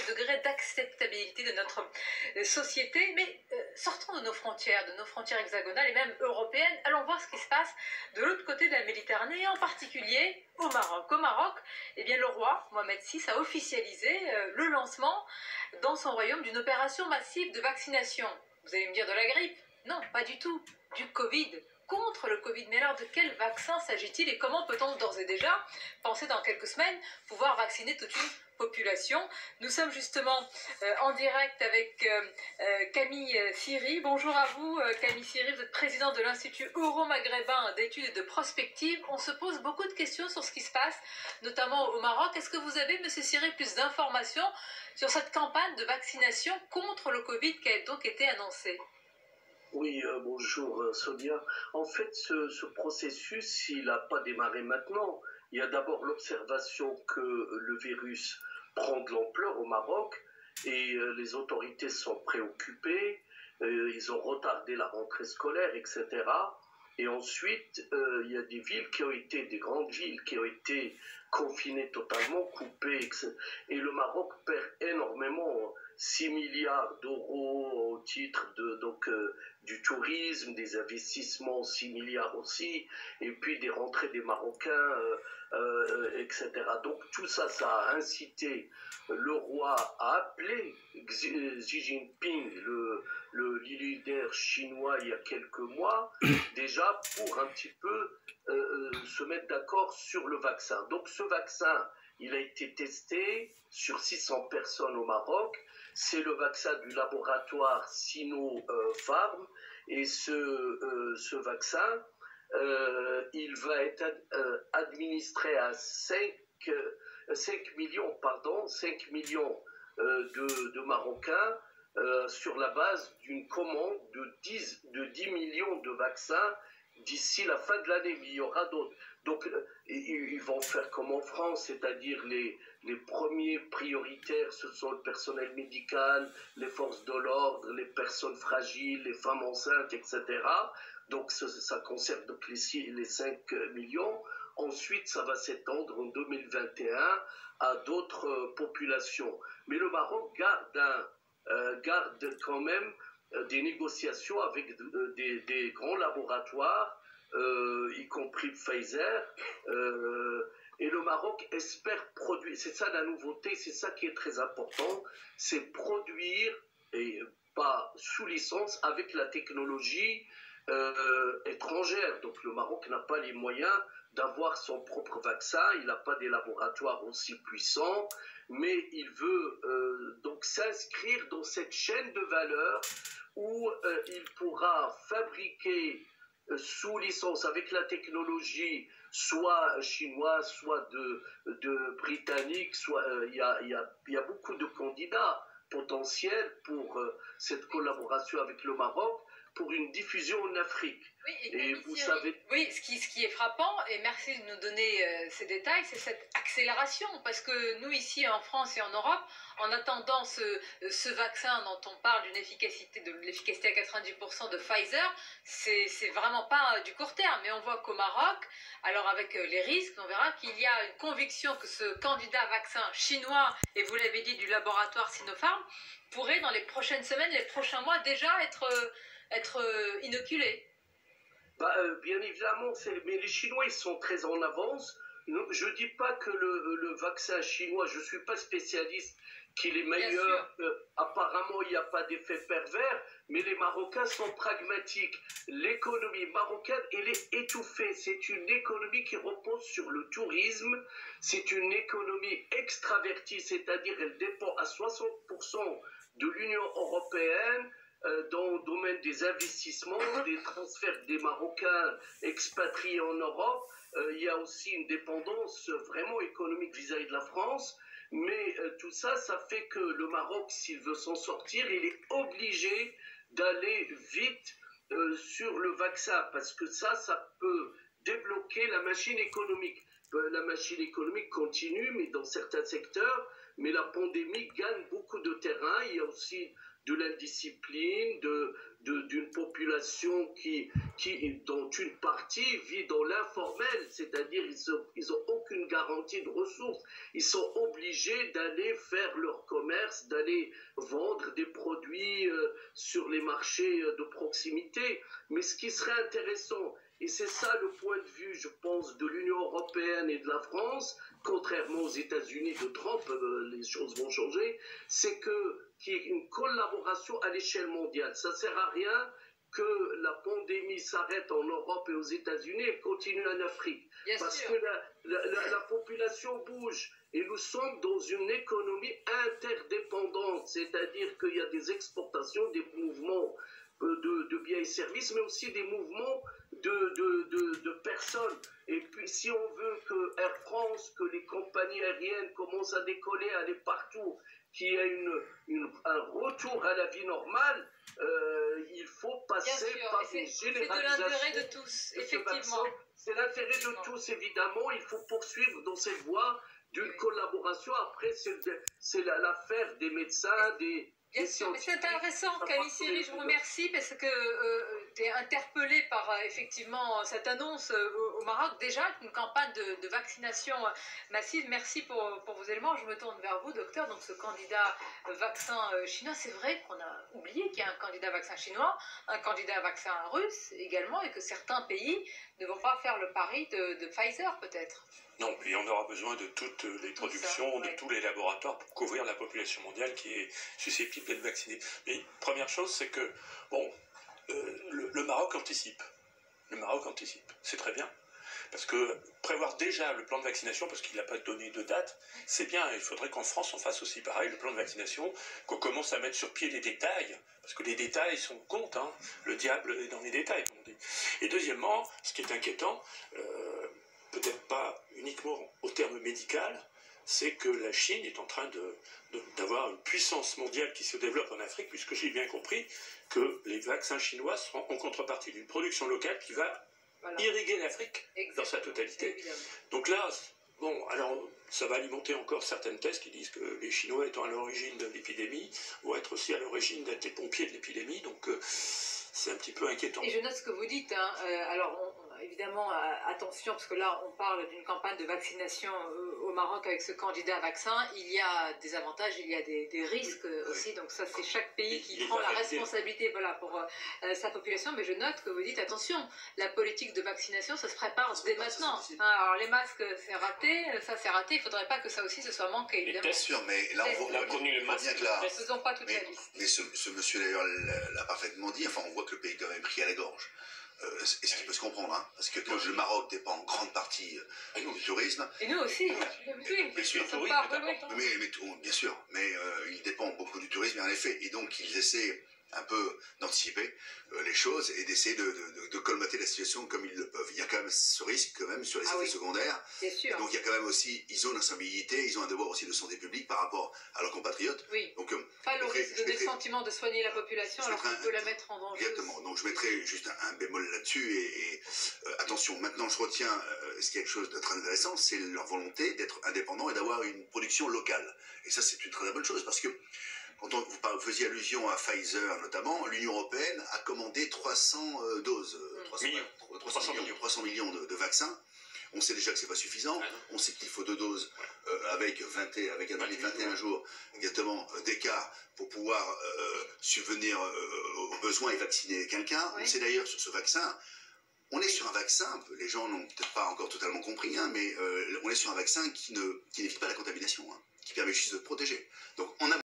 degré d'acceptabilité de notre société. Mais sortons de nos frontières hexagonales et même européennes. Allons voir ce qui se passe de l'autre côté de la Méditerranée, en particulier au Maroc. Au Maroc, eh bien, le roi Mohamed VI a officialisé le lancement dans son royaume d'une opération massive de vaccination. Vous allez me dire de la grippe? Non, pas du tout. Du Covid. Contre le Covid. Mais alors de quel vaccin s'agit-il et comment peut-on d'ores et déjà penser dans quelques semaines pouvoir vacciner toute une population? Nous sommes justement en direct avec Camille Siri. Bonjour à vous Camille Siri, vous êtes présidente de l'Institut euro-maghrébin d'études et de prospective. On se pose beaucoup de questions sur ce qui se passe, notamment au Maroc. Est-ce que vous avez, monsieur Siri, plus d'informations sur cette campagne de vaccination contre le Covid qui a donc été annoncée? Oui, bonjour Sonia. En fait, ce processus, il n'a pas démarré maintenant. Il y a d'abord l'observation que le virus prend de l'ampleur au Maroc et les autorités sont préoccupées. Ils ont retardé la rentrée scolaire, etc. Et ensuite, il y a des villes qui ont été, des grandes villes qui ont été confinées totalement, coupées, etc. Et le Maroc perd énormément, 6 milliards d'euros au titre du tourisme, des investissements, 6 milliards aussi, et puis des rentrées des Marocains, etc. Donc tout ça, ça a incité le roi à appeler Xi Jinping, le leader chinois, il y a quelques mois, déjà pour un petit peu se mettre d'accord sur le vaccin. Donc ce vaccin, il a été testé sur 600 personnes au Maroc. C'est le vaccin du laboratoire Sinopharm. Et ce vaccin, il va être administré à 5 millions de Marocains sur la base d'une commande de 10 millions de vaccins d'ici la fin de l'année, mais il y aura d'autres. Donc, ils vont faire comme en France, c'est-à-dire les premiers prioritaires, ce sont le personnel médical, les forces de l'ordre, les personnes fragiles, les femmes enceintes, etc. Donc, ça concerne donc les 5 millions. Ensuite, ça va s'étendre en 2021 à d'autres populations. Mais le Maroc garde quand même des négociations avec des grands laboratoires, y compris Pfizer, et le Maroc espère produire, c'est ça la nouveauté, c'est ça qui est très important, c'est produire, et pas sous licence, avec la technologie étrangère. Donc le Maroc n'a pas les moyens d'avoir son propre vaccin, il n'a pas des laboratoires aussi puissants, mais il veut donc s'inscrire dans cette chaîne de valeur où il pourra fabriquer sous licence avec la technologie, soit chinoise, soit de britannique, soit il y a beaucoup de candidats potentiels pour cette collaboration avec le Maroc pour une diffusion en Afrique. Oui, et vous savez... Oui, ce qui est frappant, et merci de nous donner ces détails, c'est cette accélération, parce que nous ici en France et en Europe, en attendant ce vaccin dont on parle de l'efficacité à 90% de Pfizer, c'est vraiment pas du court terme, mais on voit qu'au Maroc, alors avec les risques, on verra qu'il y a une conviction que ce candidat vaccin chinois, et vous l'avez dit, du laboratoire Sinopharm, pourrait dans les prochaines semaines, les prochains mois déjà être inoculé. Bien évidemment, mais les Chinois, ils sont très en avance. Je ne dis pas que le vaccin chinois, je ne suis pas spécialiste, qu'il est meilleur. Apparemment, il n'y a pas d'effet pervers, mais les Marocains sont pragmatiques. L'économie marocaine, elle est étouffée. C'est une économie qui repose sur le tourisme. C'est une économie extravertie, c'est-à-dire elle dépend à 60% de l'Union européenne, dans le domaine des investissements, des transferts des Marocains expatriés en Europe. Il y a aussi une dépendance vraiment économique vis-à-vis de la France. Mais tout ça, ça fait que le Maroc, s'il veut s'en sortir, il est obligé d'aller vite sur le vaccin, parce que ça peut débloquer la machine économique. La machine économique continue, mais dans certains secteurs, mais la pandémie gagne beaucoup de terrain. Il y a aussi de l'indiscipline, d'une population dont une partie vit dans l'informel, c'est-à-dire ils ont aucune garantie de ressources. Ils sont obligés d'aller faire leur commerce, d'aller vendre des produits sur les marchés de proximité. Mais ce qui serait intéressant, et c'est ça le point de vue, je pense, de l'Union européenne et de la France, contrairement aux États-Unis de Trump, les choses vont changer, c'est qu'il y ait une collaboration à l'échelle mondiale. Ça ne sert à rien que la pandémie s'arrête en Europe et aux États-Unis et continue en Afrique. Bien parce sûr. que la population bouge. Et nous sommes dans une économie interdépendante, c'est-à-dire qu'il y a des exportations, des mouvements de biens et services, mais aussi des mouvements de personnes. Et puis si on veut que Air France, que les compagnies aériennes commencent à décoller, à aller partout, qu'il y ait un retour à la vie normale, il faut passer par une généralisation. C'est de l'intérêt de tous, effectivement. C'est l'intérêt de tous, évidemment. Il faut poursuivre dans cette voie d'une collaboration. Après, c'est l'affaire des médecins, Bien sûr, mais c'est intéressant, Camille Siri, je vous remercie parce que tu es interpellé par effectivement cette annonce au Maroc, déjà une campagne de vaccination massive. Merci pour vos éléments. Je me tourne vers vous, docteur. Donc ce candidat vaccin chinois, c'est vrai qu'on a oublié qu'il y a un candidat vaccin chinois, un candidat vaccin russe également, et que certains pays ne vont pas faire le pari de Pfizer peut-être. Non, puis on aura besoin de toutes les productions, de tous les laboratoires pour couvrir la population mondiale qui est susceptible d'être vaccinée. Mais première chose, c'est que, bon, le Maroc anticipe. Le Maroc anticipe, c'est très bien. Parce que prévoir déjà le plan de vaccination, parce qu'il n'a pas donné de date, c'est bien. Il faudrait qu'en France, on fasse aussi pareil, le plan de vaccination, qu'on commence à mettre sur pied les détails, parce que les détails sont comptes, hein. Le diable est dans les détails, comme on dit. Et deuxièmement, ce qui est inquiétant, peut-être pas uniquement au terme médical, c'est que la Chine est en train d'avoir une puissance mondiale qui se développe en Afrique, puisque j'ai bien compris que les vaccins chinois seront en contrepartie d'une production locale qui va irriguer l'Afrique dans sa totalité. Évidemment. Donc là, bon, alors ça va alimenter encore certaines thèses qui disent que les Chinois étant à l'origine de l'épidémie vont être aussi à l'origine d'être les pompiers de l'épidémie, donc c'est un petit peu inquiétant. Et je note ce que vous dites, hein. Alors évidemment, attention, parce que là, on parle d'une campagne de vaccination au Maroc avec ce candidat vaccin. Il y a des avantages, il y a des risques aussi. Donc ça, c'est chaque pays qui prend la responsabilité pour sa population. Mais je note que vous dites, attention, la politique de vaccination, ça se prépare dès maintenant. Alors les masques, c'est raté, ça c'est raté. Il ne faudrait pas que ça aussi, ce soit manqué, évidemment. Bien sûr, mais là, on voit bien que là... Ne faisons pas toute la liste. Mais ce monsieur, d'ailleurs, l'a parfaitement dit. Enfin, on voit que le pays est quand même pris à la gorge. Et ce qui peut se comprendre, hein, parce que quand le Maroc dépend en grande partie du tourisme. Et nous aussi, oui, bien sûr, bien sûr, mais il dépend beaucoup du tourisme, en effet, et donc ils essaient un peu d'anticiper les choses et d'essayer de colmater la situation comme ils le peuvent. Il y a quand même ce risque quand même sur les effets secondaires. C'est sûr. Donc il y a quand même aussi, ils ont une responsabilité, ils ont un devoir aussi de santé publique par rapport à leurs compatriotes. Oui. Donc, pas le risque de sentiment de soigner la population alors qu'on peut la mettre en danger. Exactement. Donc je mettrai juste un bémol là-dessus et attention, maintenant je retiens ce qui est quelque chose de très intéressant, c'est leur volonté d'être indépendant et d'avoir une production locale. Et ça c'est une très bonne chose parce que quand vous faisiez allusion à Pfizer notamment, l'Union européenne a commandé 300 doses, 300 millions de vaccins. On sait déjà que c'est pas suffisant. On sait qu'il faut 2 doses avec un délai de 21 jours exactement d'écart pour pouvoir subvenir aux besoins et vacciner quelqu'un. On sait d'ailleurs sur ce vaccin. On est sur un vaccin, les gens n'ont peut-être pas encore totalement compris, hein, mais on est sur un vaccin qui n'évite pas la contamination, hein, qui permet juste de se protéger. Donc